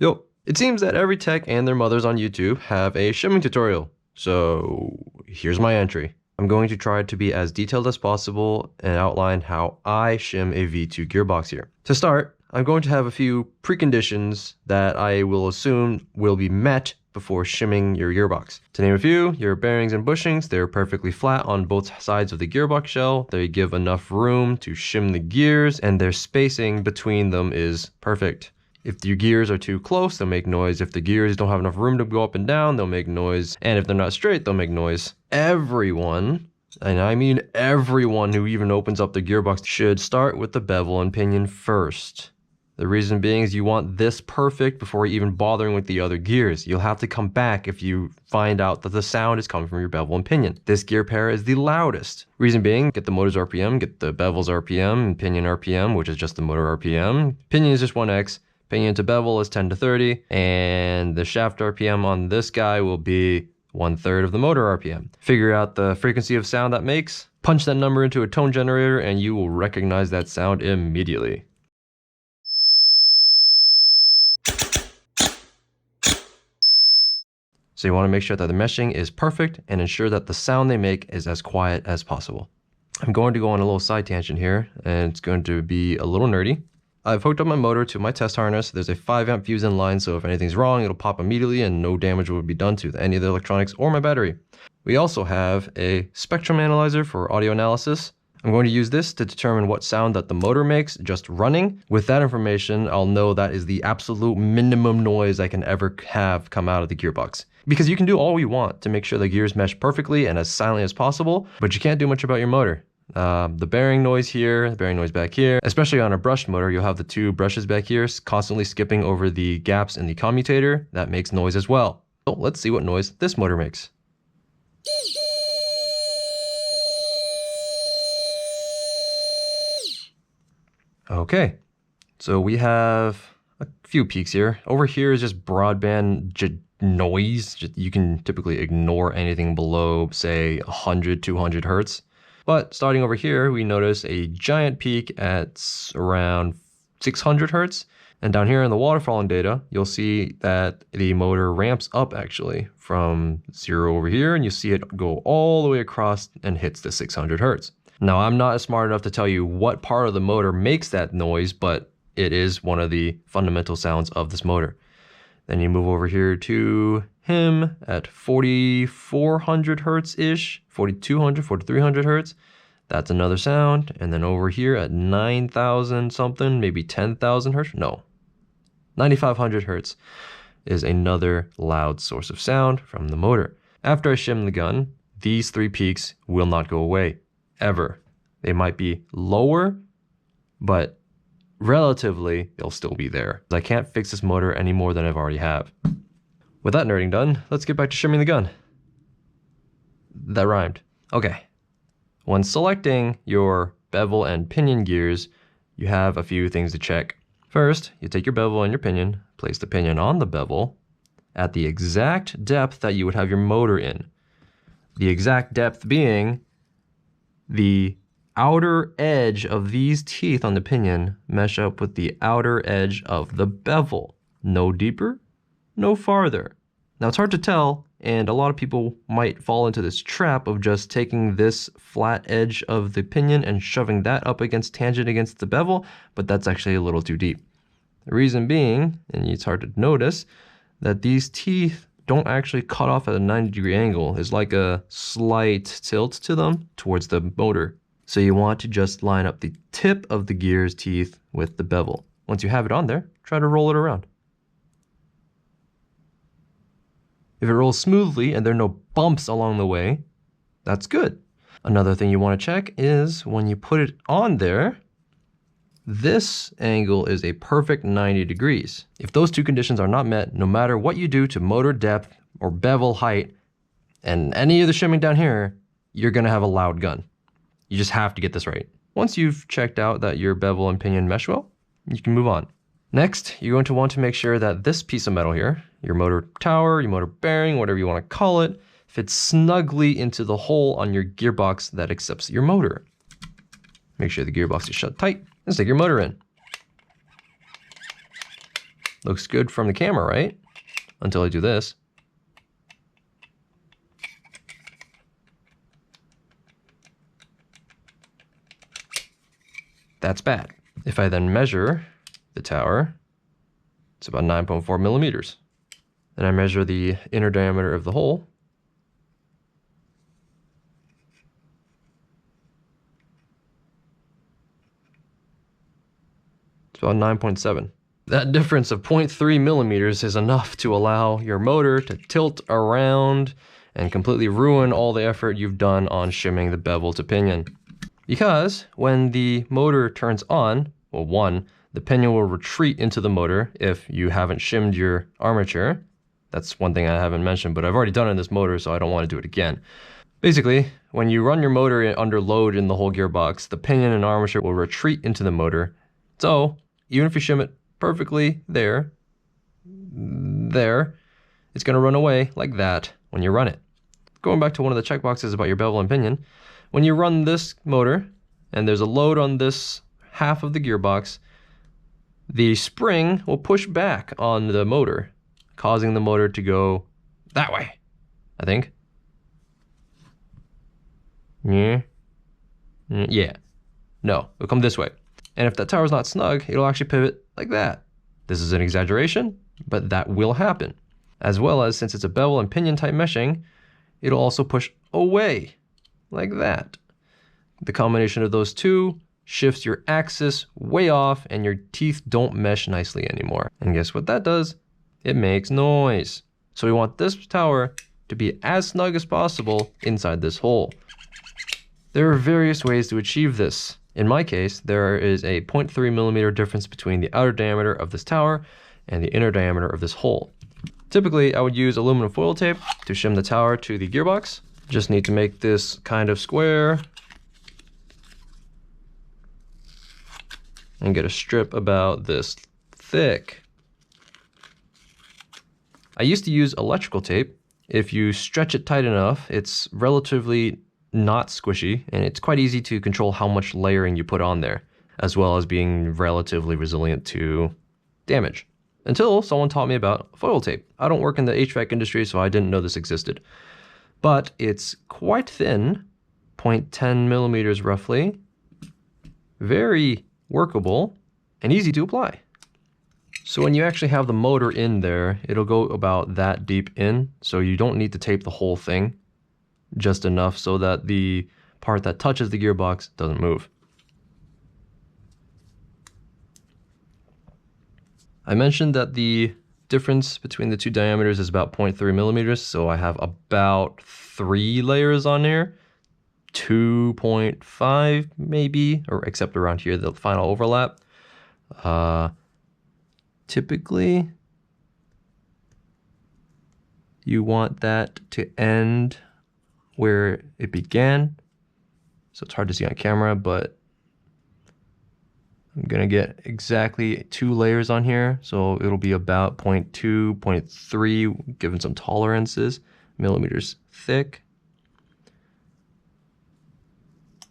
Yo, it seems that every tech and their mothers on YouTube have a shimming tutorial. So here's my entry. I'm going to try to be as detailed as possible and outline how I shim a V2 gearbox here. To start, I'm going to have a few preconditions that I will assume will be met before shimming your gearbox. To name a few, your bearings and bushings, they're perfectly flat on both sides of the gearbox shell. They give enough room to shim the gears, and their spacing between them is perfect. If your gears are too close, they'll make noise. If the gears don't have enough room to go up and down, they'll make noise. And if they're not straight, they'll make noise. Everyone, and I mean everyone who even opens up the gearbox, should start with the bevel and pinion first. The reason being is you want this perfect before even bothering with the other gears. You'll have to come back if you find out that the sound is coming from your bevel and pinion. This gear pair is the loudest. Reason being, get the motor's RPM, get the bevel's RPM, and pinion RPM, which is just the motor RPM. Pinion is just 1x. Pinion to bevel is 10 to 30, and the shaft RPM on this guy will be 1/3 of the motor RPM. Figure out the frequency of sound that makes, punch that number into a tone generator, and you will recognize that sound immediately. So you want to make sure that the meshing is perfect and ensure that the sound they make is as quiet as possible. I'm going to go on a little side tangent here, and it's going to be a little nerdy. I've hooked up my motor to my test harness. There's a 5-amp fuse in line, so if anything's wrong, it'll pop immediately and no damage will be done to any of the electronics or my battery. We also have a spectrum analyzer for audio analysis. I'm going to use this to determine what sound that the motor makes just running. With that information, I'll know that is the absolute minimum noise I can ever have come out of the gearbox. Because you can do all you want to make sure the gears mesh perfectly and as silently as possible, but you can't do much about your motor. The bearing noise here, the bearing noise back here, especially on a brushed motor, you'll have the two brushes back here constantly skipping over the gaps in the commutator. That makes noise as well. So let's see what noise this motor makes. Okay, so we have a few peaks here. Over here is just broadband noise. You can typically ignore anything below, say, 100, 200 hertz. But starting over here, we notice a giant peak at around 600 hertz. And down here in the waterfalling data, you'll see that the motor ramps up actually from 0 over here, and you see it go all the way across and hits the 600 hertz. Now, I'm not smart enough to tell you what part of the motor makes that noise, but it is one of the fundamental sounds of this motor. Then you move over here to him at 4,400 hertz-ish, 4,200, 4,300 hertz. That's another sound. And then over here at 9,000 something, maybe 10,000 hertz. No, 9,500 hertz is another loud source of sound from the motor. After I shim the gun, these three peaks will not go away, ever. They might be lower, but relatively, they'll still be there. I can't fix this motor any more than I've already have. With that nerding done, let's get back to shimming the gun. That rhymed. Okay. When selecting your bevel and pinion gears, you have a few things to check. First, you take your bevel and your pinion, place the pinion on the bevel at the exact depth that you would have your motor in. The exact depth being the outer edge of these teeth on the pinion mesh up with the outer edge of the bevel. No deeper, no farther. Now it's hard to tell, and a lot of people might fall into this trap of just taking this flat edge of the pinion and shoving that up against tangent against the bevel, but that's actually a little too deep. The reason being, and it's hard to notice, that these teeth don't actually cut off at a 90-degree angle. There's like a slight tilt to them towards the motor. So you want to just line up the tip of the gear's teeth with the bevel. Once you have it on there, try to roll it around. If it rolls smoothly and there are no bumps along the way, that's good. Another thing you want to check is when you put it on there, this angle is a perfect 90 degrees. If those two conditions are not met, no matter what you do to motor depth or bevel height and any of the shimming down here, you're going to have a loud gun. You just have to get this right. Once you've checked out that your bevel and pinion mesh well, you can move on. Next, you're going to want to make sure that this piece of metal here, your motor tower, your motor bearing, whatever you want to call it, fits snugly into the hole on your gearbox that accepts your motor. Make sure the gearbox is shut tight and stick your motor in. Looks good from the camera, right? Until I do this. That's bad. If I then measure the tower, it's about 9.4 millimeters. Then I measure the inner diameter of the hole. It's about 9.7. That difference of 0.3 millimeters is enough to allow your motor to tilt around and completely ruin all the effort you've done on shimming the bevel to pinion. Because when the motor turns on, well, one, the pinion will retreat into the motor if you haven't shimmed your armature. That's one thing I haven't mentioned, but I've already done it in this motor, so I don't want to do it again. Basically, when you run your motor under load in the whole gearbox, the pinion and armature will retreat into the motor. So even if you shim it perfectly there, it's going to run away like that when you run it. Going back to one of the checkboxes about your bevel and pinion, when you run this motor and there's a load on this half of the gearbox, the spring will push back on the motor, causing the motor to go that way, I think. Yeah. Yeah. No, it'll come this way. And if that tower's not snug, it'll actually pivot like that. This is an exaggeration, but that will happen. As well as, since it's a bevel and pinion type meshing, it'll also push away like that. The combination of those two shifts your axis way off and your teeth don't mesh nicely anymore. And guess what that does? It makes noise. So we want this tower to be as snug as possible inside this hole. There are various ways to achieve this. In my case, there is a 0.3 millimeter difference between the outer diameter of this tower and the inner diameter of this hole. Typically, I would use aluminum foil tape to shim the tower to the gearbox. Just need to make this kind of square and get a strip about this thick. I used to use electrical tape. If you stretch it tight enough, it's relatively not squishy, and it's quite easy to control how much layering you put on there, as well as being relatively resilient to damage. Until someone taught me about foil tape. I don't work in the HVAC industry, so I didn't know this existed. But it's quite thin, 0.10 millimeters roughly, very workable, and easy to apply. So when you actually have the motor in there, it'll go about that deep in, so you don't need to tape the whole thing, just enough so that the part that touches the gearbox doesn't move. I mentioned that the difference between the two diameters is about 0.3 millimeters, so I have about 3 layers on here. 2.5 maybe, or except around here, the final overlap. Typically, you want that to end where it began. So it's hard to see on camera, but I'm gonna get exactly 2 layers on here. So it'll be about 0.2, 0.3, given some tolerances, millimeters thick.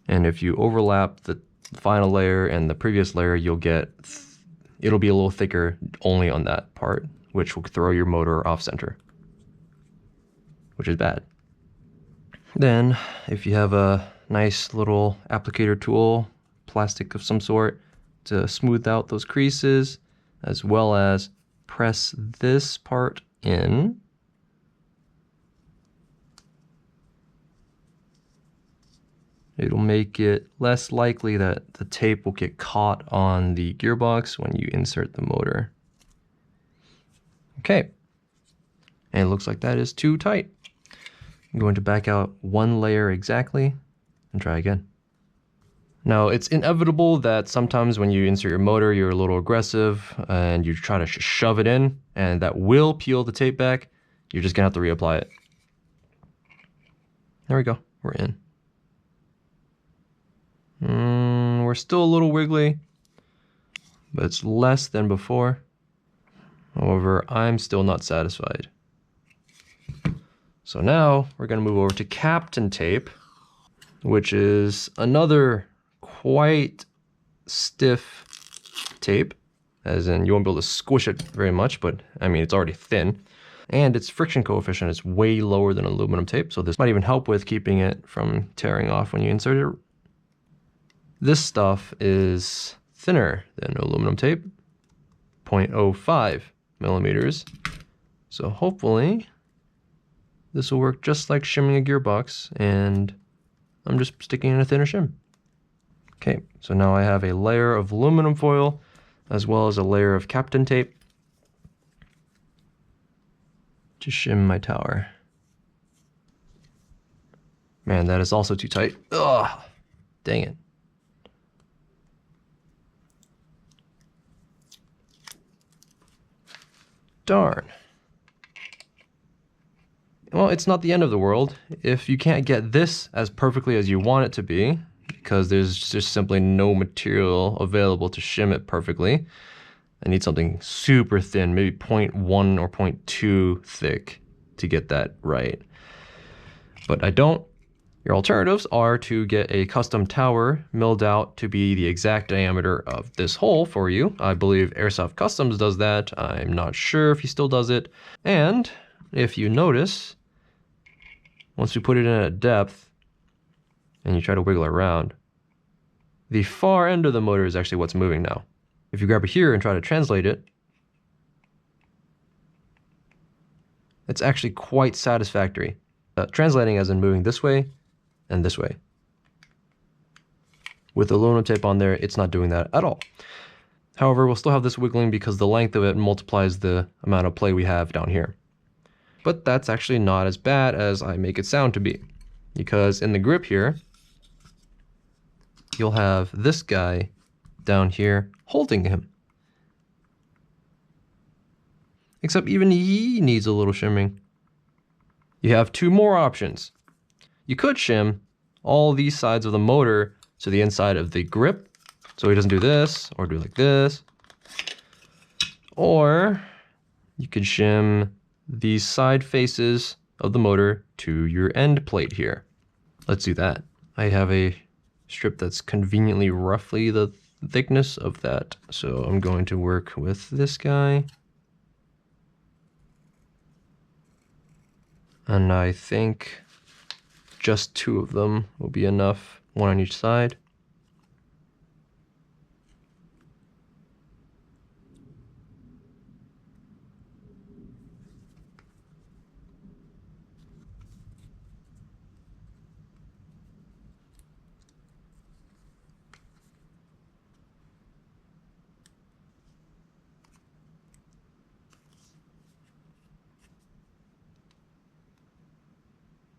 And if you overlap the final layer and the previous layer, you'll get, it'll be a little thicker only on that part, which will throw your motor off center, which is bad. Then, if you have a nice little applicator tool, plastic of some sort, to smooth out those creases, as well as press this part in. It'll make it less likely that the tape will get caught on the gearbox when you insert the motor. Okay, and it looks like that is too tight. I'm going to back out 1 layer exactly and try again. Now, it's inevitable that sometimes when you insert your motor, you're a little aggressive and you try to shove it in, and that will peel the tape back. You're just gonna have to reapply it. There we go, we're in. We're still a little wiggly, but it's less than before. However, I'm still not satisfied. So now we're gonna move over to Captain tape, which is another quite stiff tape. as in you won't be able to squish it very much, but I mean, it's already thin. And its friction coefficient is way lower than aluminum tape, so this might even help with keeping it from tearing off when you insert it. This stuff is thinner than aluminum tape, 0.05 millimeters. So hopefully this will work just like shimming a gearbox, and I'm just sticking in a thinner shim. Okay, so now I have a layer of aluminum foil as well as a layer of Kapton tape to shim my tower. Man, that is also too tight. Ugh, dang it. Darn. Well, it's not the end of the world. If you can't get this as perfectly as you want it to be, because there's just simply no material available to shim it perfectly, I need something super thin, maybe 0.1 or 0.2 thick to get that right. But I don't. Your alternatives are to get a custom tower milled out to be the exact diameter of this hole for you. I believe Airsoft Customs does that. I'm not sure if he still does it. And if you notice, once we put it in at depth and you try to wiggle it around, the far end of the motor is actually what's moving now. If you grab it here and try to translate it, it's actually quite satisfactory. Translating as in moving this way and this way. With aluminum tape on there, it's not doing that at all. However, we'll still have this wiggling because the length of it multiplies the amount of play we have down here. But that's actually not as bad as I make it sound to be, because in the grip here, you'll have this guy down here holding him. Except even he needs a little shimming. You have two more options. You could shim all these sides of the motor to the inside of the grip, so he doesn't do this, or do like this. Or you could shim these side faces of the motor to your end plate here. Let's do that. I have a strip that's conveniently roughly the thickness of that, so I'm going to work with this guy. And I think just two of them will be enough, one on each side.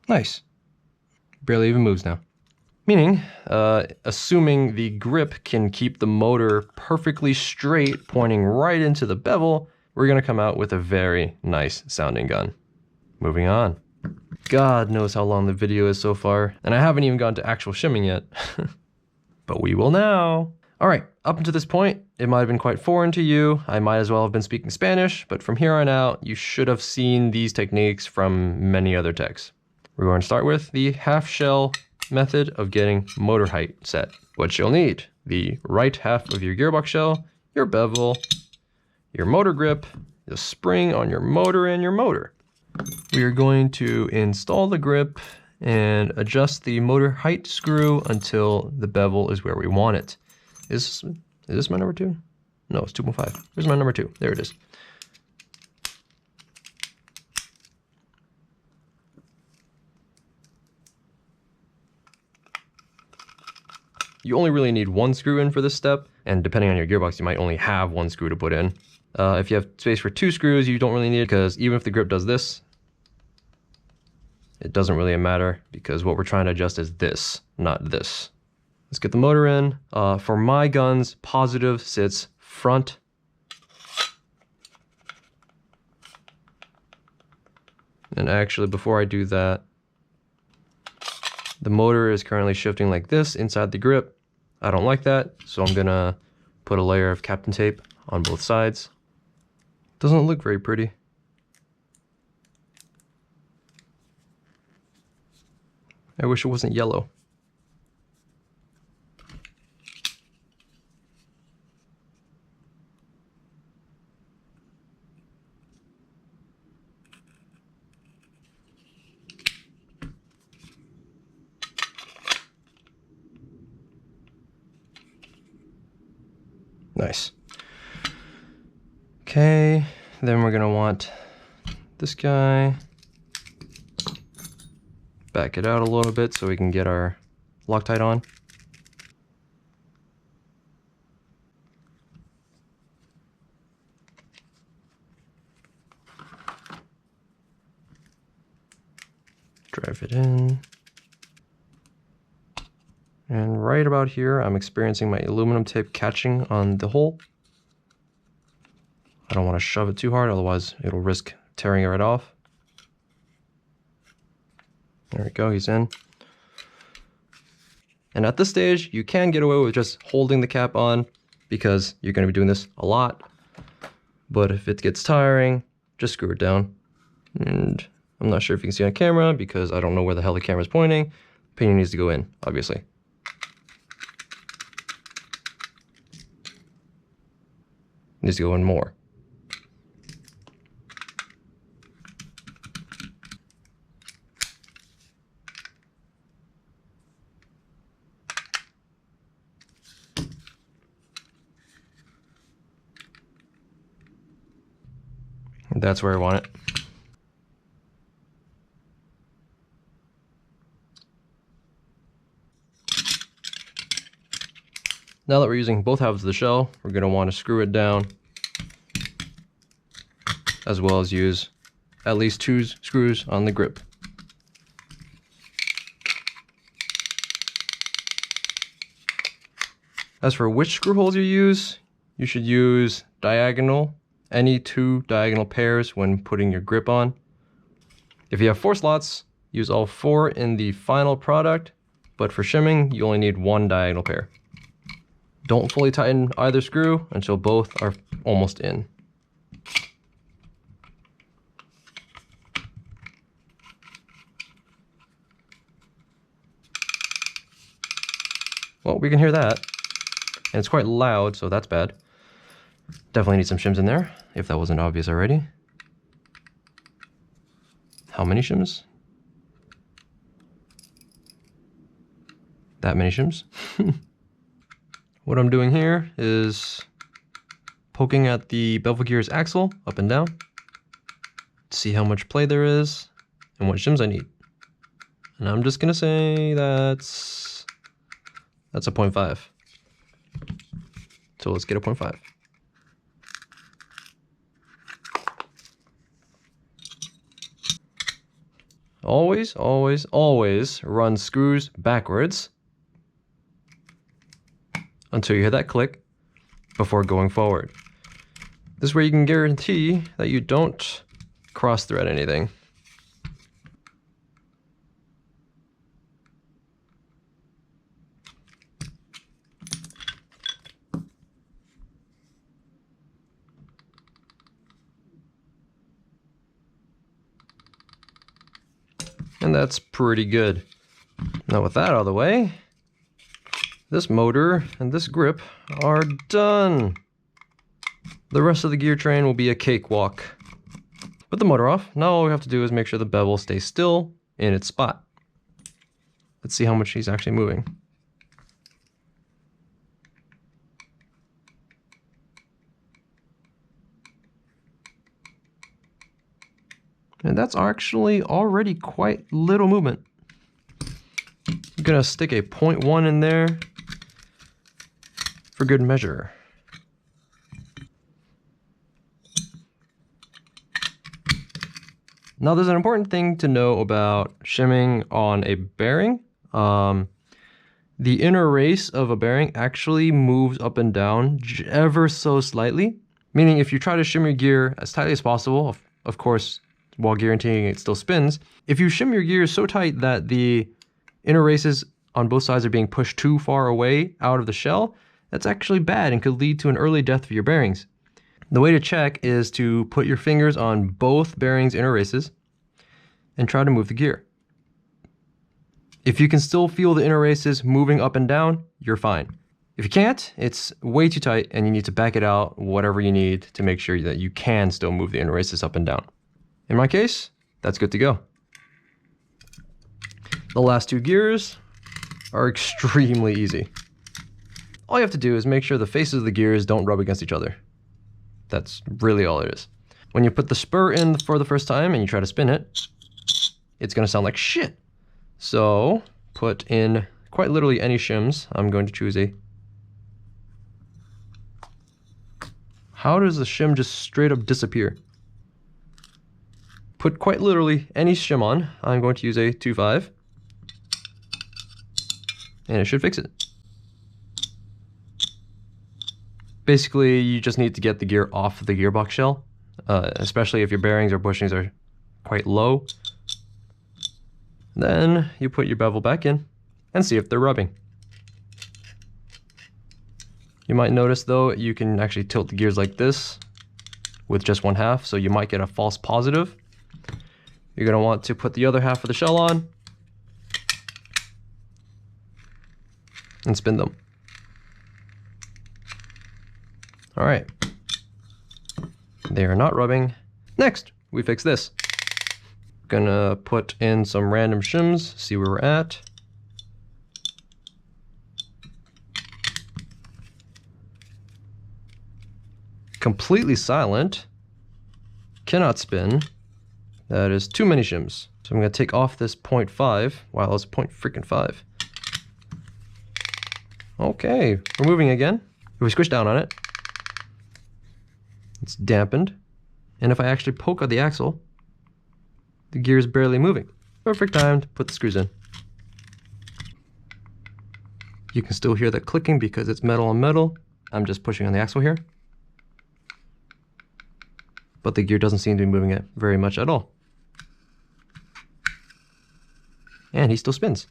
Nice. Barely even moves now. Meaning, assuming the grip can keep the motor perfectly straight, pointing right into the bevel, we're gonna come out with a very nice sounding gun. Moving on. God knows how long the video is so far, and I haven't even gone to actual shimming yet. But we will now. All right, up until this point, it might have been quite foreign to you. I might as well have been speaking Spanish, but from here on out, you should have seen these techniques from many other techs. We're going to start with the half shell method of getting motor height set. What you'll need: the right half of your gearbox shell, your bevel, your motor grip, the spring on your motor, and your motor. We are going to install the grip and adjust the motor height screw until the bevel is where we want it. Is this my number 2? No, it's 2.5. Here's my number 2. There it is. You only really need one screw in for this step, and depending on your gearbox, you might only have one screw to put in. If you have space for 2 screws, you don't really need it, because even if the grip does this, it doesn't really matter, because what we're trying to adjust is this, not this. Let's get the motor in. For my guns, positive sits front. And actually, before I do that, the motor is currently shifting like this inside the grip. I don't like that, so I'm gonna put a layer of Kapton tape on both sides. Doesn't look very pretty. I wish it wasn't yellow. Nice. Okay, then we're gonna want this guy. Back it out a little bit so we can get our Loctite on. Drive it in. And right about here, I'm experiencing my aluminum tip catching on the hole. I don't want to shove it too hard, otherwise it'll risk tearing it right off. There we go, he's in. And at this stage, you can get away with just holding the cap on because you're going to be doing this a lot. But if it gets tiring, just screw it down. And I'm not sure if you can see on camera because I don't know where the hell the camera's pointing. Pinion needs to go in, obviously. Needs to go in more. That's where I want it. Now that we're using both halves of the shell, we're going to want to screw it down, as well as use at least 2 screws on the grip. As for which screw holes you use, you should use diagonal, any 2 diagonal pairs when putting your grip on. If you have 4 slots, use all 4 in the final product, but for shimming, you only need 1 diagonal pair. Don't fully tighten either screw until both are almost in. Well, we can hear that, and it's quite loud, so that's bad. Definitely need some shims in there, if that wasn't obvious already. How many shims? That many shims. What I'm doing here is poking at the bevel gear's axle up and down to see how much play there is and what shims I need. And I'm just gonna say that's a 0.5. So let's get a 0.5. Always, always, always run screws backwards until you hear that click before going forward. This way you can guarantee that you don't cross thread anything. And that's pretty good. Now with that out of the way, this motor and this grip are done. The rest of the gear train will be a cakewalk. Put the motor off. Now all we have to do is make sure the bevel stays still in its spot. Let's see how much he's actually moving. And that's actually already quite little movement. I'm gonna stick a 0.1 in there for good measure. Now there's an important thing to know about shimming on a bearing. The inner race of a bearing actually moves up and down ever so slightly. Meaning if you try to shim your gear as tightly as possible, of course, while guaranteeing it still spins, if you shim your gear so tight that the inner races on both sides are being pushed too far away out of the shell, that's actually bad and could lead to an early death of your bearings. The way to check is to put your fingers on both bearings' inner races and try to move the gear. If you can still feel the inner races moving up and down, you're fine. If you can't, it's way too tight and you need to back it out, whatever you need to make sure that you can still move the inner races up and down. In my case, that's good to go. The last 2 gears are extremely easy. all you have to do is make sure the faces of the gears don't rub against each other. That's really all it is. When you put the spur in for the first time and you try to spin it, it's going to sound like shit. So put in quite literally any shims. I'm going to choose a... How does the shim just straight up disappear? Put quite literally any shim on. I'm going to use a 2.5. And it should fix it. Basically, you just need to get the gear off the gearbox shell, especially if your bearings or bushings are quite low. Then you put your bevel back in and see if they're rubbing. You might notice though, you can actually tilt the gears like this with just one half, so you might get a false positive. You're going to want to put the other half of the shell on and spin them. All right, they are not rubbing. Next, we fix this. Gonna put in some random shims, see where we're at. Completely silent. Cannot spin. That is too many shims. So I'm gonna take off this 0.5. Wow, that's 0.5. Okay, we're moving again. If we squish down on it, it's dampened. And if I actually poke on the axle, the gear is barely moving. Perfect time to put the screws in. You can still hear the clicking because it's metal on metal. I'm just pushing on the axle here. But the gear doesn't seem to be moving it very much at all. And he still spins.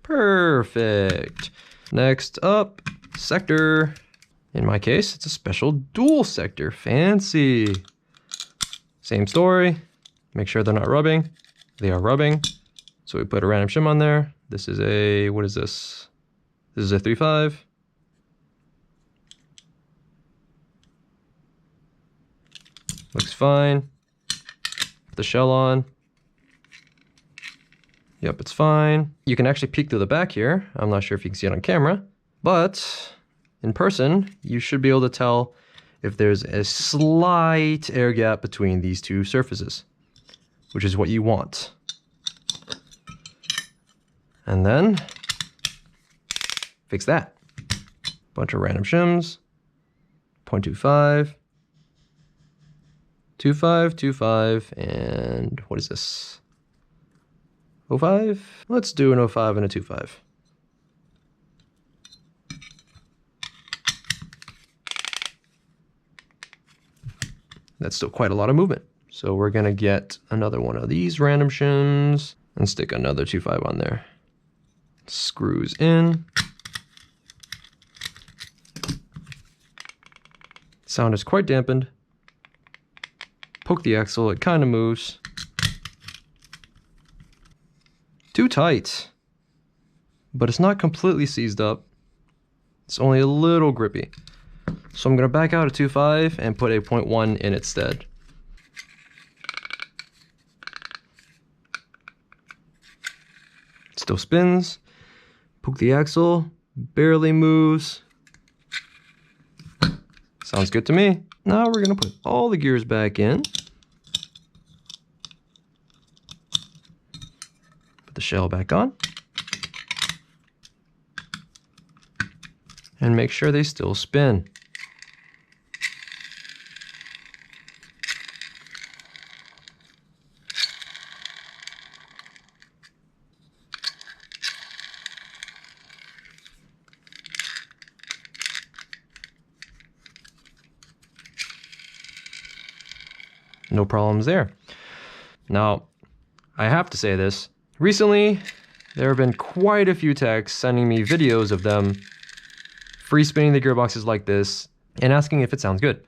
Perfect. Next up, sector. In my case, it's a special dual sector. Fancy. Same story. Make sure they're not rubbing. They are rubbing. So we put a random shim on there. This is a, what is this? This is a 3.5. Looks fine. Put the shell on. Yep, it's fine. You can actually peek through the back here. I'm not sure if you can see it on camera, but in person, you should be able to tell if there's a slight air gap between these two surfaces, which is what you want. And then fix that. Bunch of random shims. 0.25. 2.5, 2.5, and what is this? 0.5? Let's do an 0.5 and a 2.5. That's still quite a lot of movement. So we're gonna get another one of these random shims and stick another 2.5 on there. Screws in. Sound is quite dampened. Poke the axle, it kind of moves. Too tight, but it's not completely seized up. It's only a little grippy. So I'm gonna back out a 2.5 and put a 0.1 in its stead. Still spins. Poke the axle, barely moves. Sounds good to me. Now we're gonna put all the gears back in. Put the shell back on. And make sure they still spin. No problems there. Now, I have to say this. Recently, there have been quite a few techs sending me videos of them free spinning the gearboxes like this and asking if it sounds good.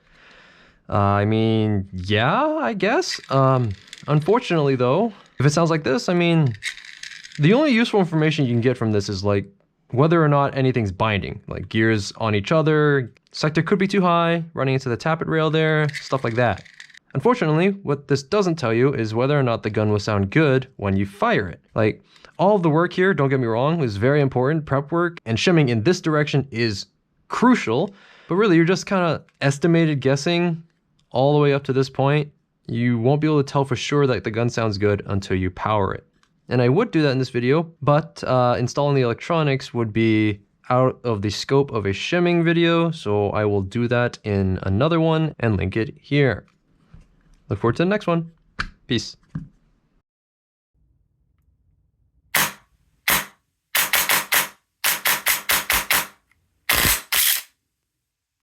I mean, yeah, I guess. Unfortunately though, if it sounds like this, I mean, the only useful information you can get from this is like whether or not anything's binding, like gears on each other, sector could be too high, running into the tappet rail there, stuff like that. Unfortunately, what this doesn't tell you is whether or not the gun will sound good when you fire it. Like, all of the work here, don't get me wrong, is very important, prep work, and shimming in this direction is crucial, but really you're just kind of estimated guessing all the way up to this point. You won't be able to tell for sure that the gun sounds good until you power it. And I would do that in this video, but installing the electronics would be out of the scope of a shimming video, so I will do that in another one and link it here. Look forward to the next one. Peace.